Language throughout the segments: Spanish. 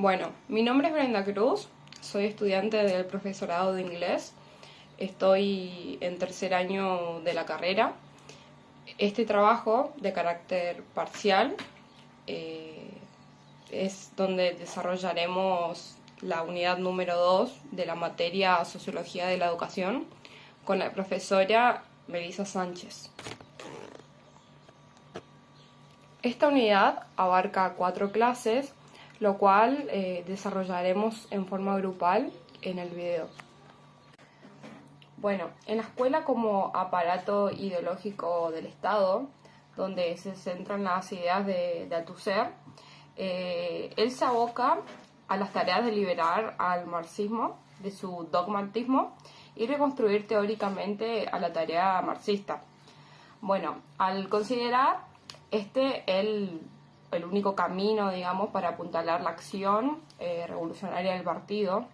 Bueno, mi nombre es Brenda Cruz, soy estudiante del profesorado de inglés, estoy en tercer año de la carrera. Este trabajo de carácter parcial eh, es donde desarrollaremos la unidad número 2 de la materia Sociología de la Educación con la profesora Melissa Sánchez. Esta unidad abarca 4 clases, lo cual desarrollaremos en forma grupal en el video. Bueno, en la escuela como aparato ideológico del Estado, donde se centran las ideas de Althusser, él se aboca a las tareas de liberar al marxismo de su dogmatismo y reconstruir teóricamente a la tarea marxista. Bueno, al considerar el único camino, digamos, para apuntalar la acción revolucionaria del partido,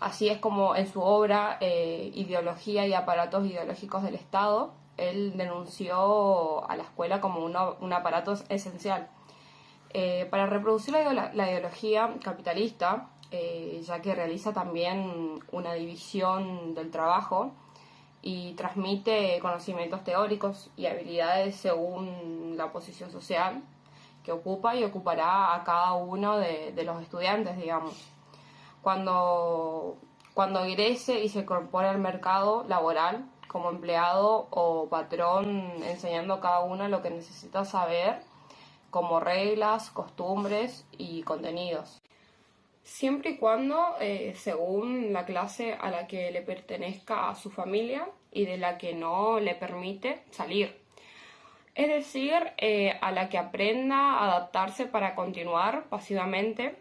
así es como en su obra Ideología y aparatos ideológicos del Estado, él denunció a la escuela como un aparato esencial. Para reproducir la ideología capitalista, ya que realiza también una división del trabajo y transmite conocimientos teóricos y habilidades según la posición social que ocupa y ocupará a cada uno de los estudiantes, digamos. Cuando egrese y se incorpora al mercado laboral como empleado o patrón, enseñando a cada uno lo que necesita saber, como reglas, costumbres y contenidos. Siempre y cuando, según la clase a la que le pertenezca a su familia y de la que no le permite salir. Es decir, a la que aprenda a adaptarse para continuar pasivamente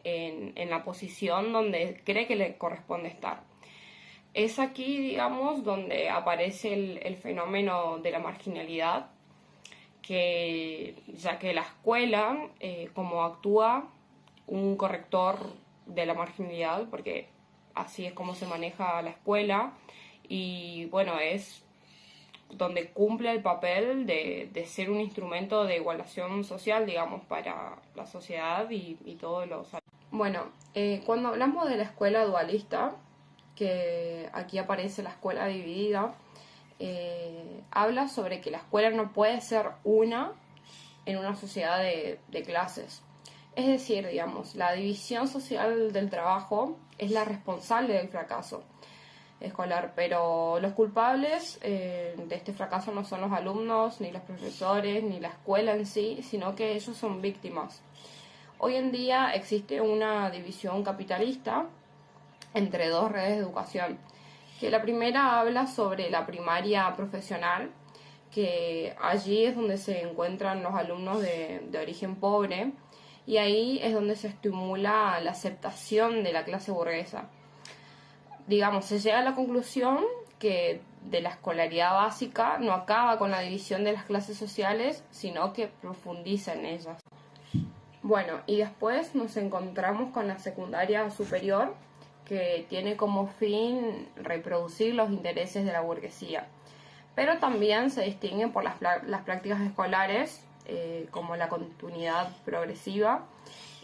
en la posición donde cree que le corresponde estar. Es aquí, digamos, donde aparece el fenómeno de la marginalidad, ya que la escuela, como actúa un corrector de la marginalidad, porque así es como se maneja la escuela, y bueno, es donde cumple el papel de ser un instrumento de igualación social, digamos, para la sociedad y todos los... Bueno, cuando hablamos de la escuela dualista, que aquí aparece la escuela dividida, habla sobre que la escuela no puede ser una en una sociedad de clases. Es decir, digamos, la división social del trabajo es la responsable del fracaso escolar, pero los culpables de este fracaso no son los alumnos, ni los profesores, ni la escuela en sí, sino que ellos son víctimas. Hoy en día existe una división capitalista entre 2 redes de educación, que la primera habla sobre la primaria profesional, que allí es donde se encuentran los alumnos de origen pobre, y ahí es donde se estimula la aceptación de la clase burguesa. Digamos, se llega a la conclusión que de la escolaridad básica no acaba con la división de las clases sociales, sino que profundiza en ellas. Bueno, y después nos encontramos con la secundaria superior, que tiene como fin reproducir los intereses de la burguesía. Pero también se distinguen por las prácticas escolares, como la continuidad progresiva,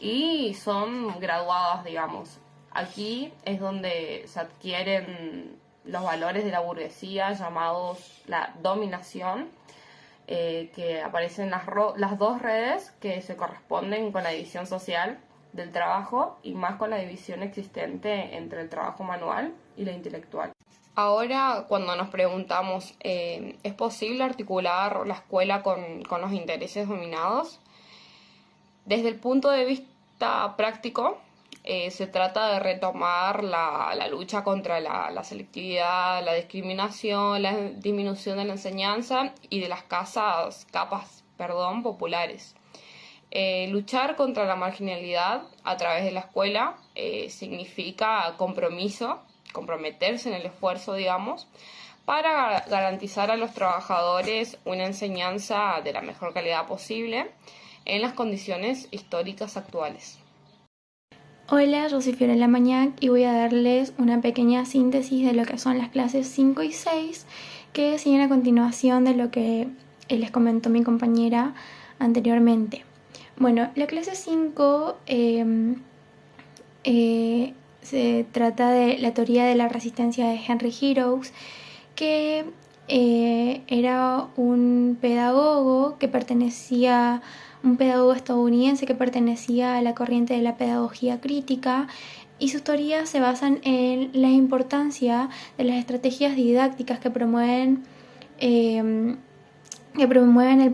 y son graduadas, digamos. Aquí es donde se adquieren los valores de la burguesía llamados la dominación, que aparecen las 2 redes que se corresponden con la división social del trabajo y más con la división existente entre el trabajo manual y la intelectual. Ahora, cuando nos preguntamos, ¿es posible articular la escuela con los intereses dominados? Desde el punto de vista práctico, se trata de retomar la lucha contra la selectividad, la discriminación, la disminución de la enseñanza y de las capas populares. Luchar contra la marginalidad a través de la escuela significa comprometerse en el esfuerzo, digamos, para garantizar a los trabajadores una enseñanza de la mejor calidad posible en las condiciones históricas actuales. Hola, yo soy Fiorella Mañac y voy a darles una pequeña síntesis de lo que son las clases 5 y 6, que siguen a continuación de lo que les comentó mi compañera anteriormente. Bueno, la clase 5 se trata de la teoría de la resistencia de Henry Giroux, que era un pedagogo estadounidense que pertenecía a la corriente de la pedagogía crítica, y sus teorías se basan en la importancia de las estrategias didácticas que promueven el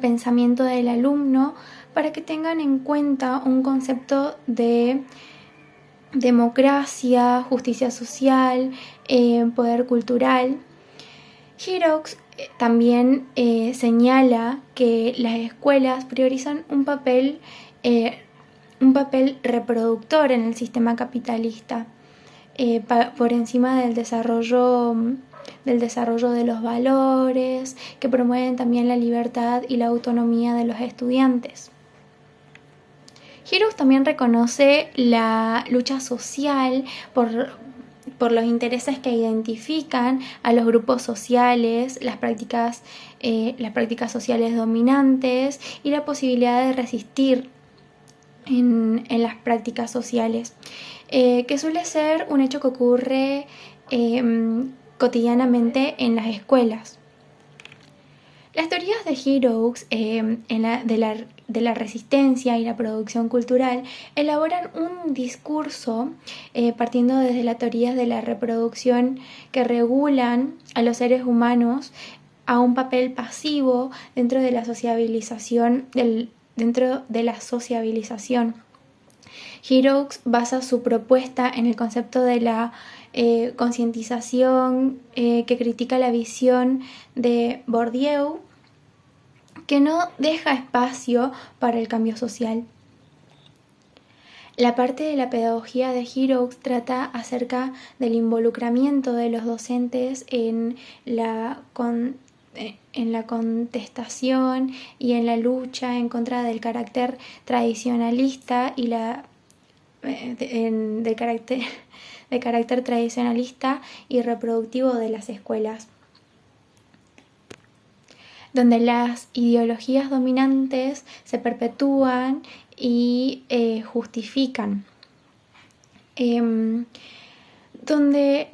pensamiento del alumno para que tengan en cuenta un concepto de democracia, justicia social, poder cultural. Giroux también señala que las escuelas priorizan un papel reproductor en el sistema capitalista, por encima del desarrollo de los valores, que promueven también la libertad y la autonomía de los estudiantes. Giroux también reconoce la lucha social por los intereses que identifican a los grupos sociales, las prácticas sociales dominantes y la posibilidad de resistir en las prácticas sociales, que suele ser un hecho que ocurre cotidianamente en las escuelas. Las teorías de Giroux de la resistencia y la producción cultural elaboran un discurso partiendo desde las teorías de la reproducción que regulan a los seres humanos a un papel pasivo dentro de la sociabilización. Giroux basa su propuesta en el concepto de la concientización, que critica la visión de Bourdieu, que no deja espacio para el cambio social. La parte de la pedagogía de Giroux trata acerca del involucramiento de los docentes en la contestación y en la lucha en contra del carácter tradicionalista y de carácter tradicionalista y reproductivo de las escuelas, donde las ideologías dominantes se perpetúan y justifican, donde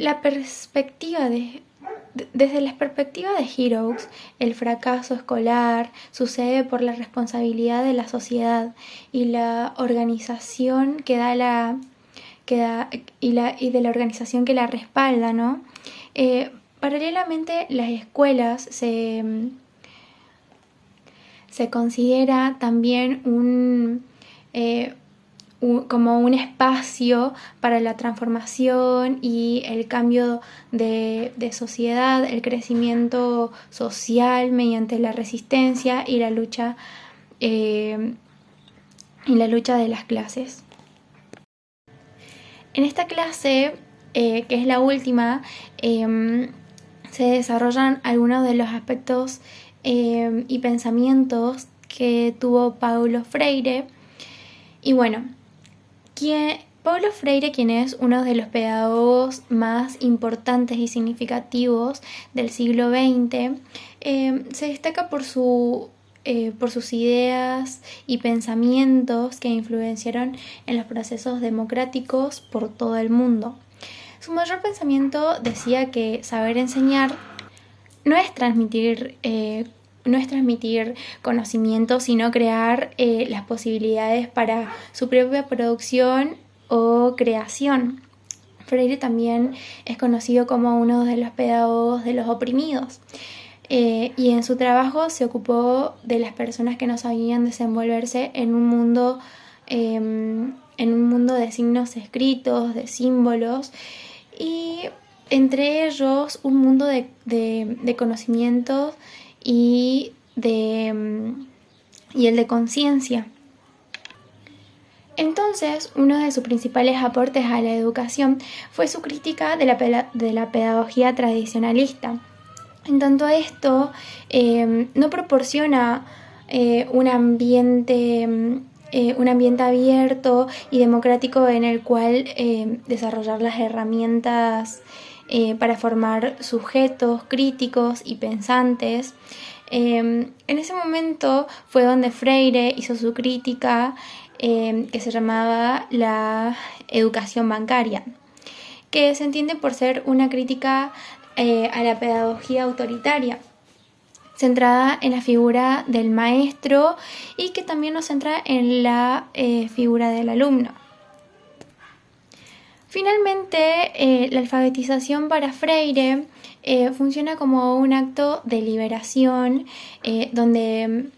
desde la perspectiva de Giroux, el fracaso escolar sucede por la responsabilidad de la sociedad y la organización y de la organización que la respalda, ¿no? Paralelamente, las escuelas se considera también como un espacio para la transformación y el cambio de sociedad, el crecimiento social mediante la resistencia y la lucha de las clases. En esta clase, que es la última, se desarrollan algunos de los aspectos y pensamientos que tuvo Paulo Freire. Y bueno, Paulo Freire, quien es uno de los pedagogos más importantes y significativos del siglo XX, se destaca por sus ideas y pensamientos que influenciaron en los procesos democráticos por todo el mundo. Su mayor pensamiento decía que saber enseñar no es transmitir conocimiento, sino crear las posibilidades para su propia producción o creación. Freire también es conocido como uno de los pedagogos de los oprimidos, y en su trabajo se ocupó de las personas que no sabían desenvolverse en un mundo de signos escritos, de símbolos, y entre ellos un mundo de conocimientos y el de conciencia. Entonces, uno de sus principales aportes a la educación fue su crítica de la pedagogía tradicionalista. En tanto esto no proporciona un ambiente abierto y democrático en el cual desarrollar las herramientas para formar sujetos críticos y pensantes, En ese momento fue donde Freire hizo su crítica que se llamaba la educación bancaria, que se entiende por ser una crítica a la pedagogía autoritaria, centrada en la figura del maestro y que también nos centra en la figura del alumno. Finalmente, la alfabetización para Freire funciona como un acto de liberación donde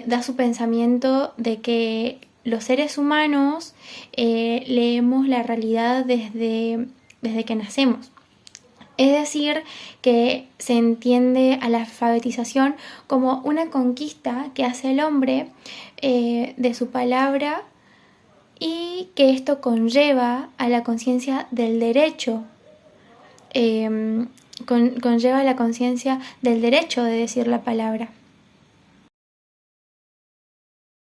da su pensamiento de que los seres humanos leemos la realidad desde que nacemos. Es decir, que se entiende a la alfabetización como una conquista que hace el hombre de su palabra, y que esto conlleva a la conciencia del derecho, conlleva la conciencia del derecho de decir la palabra.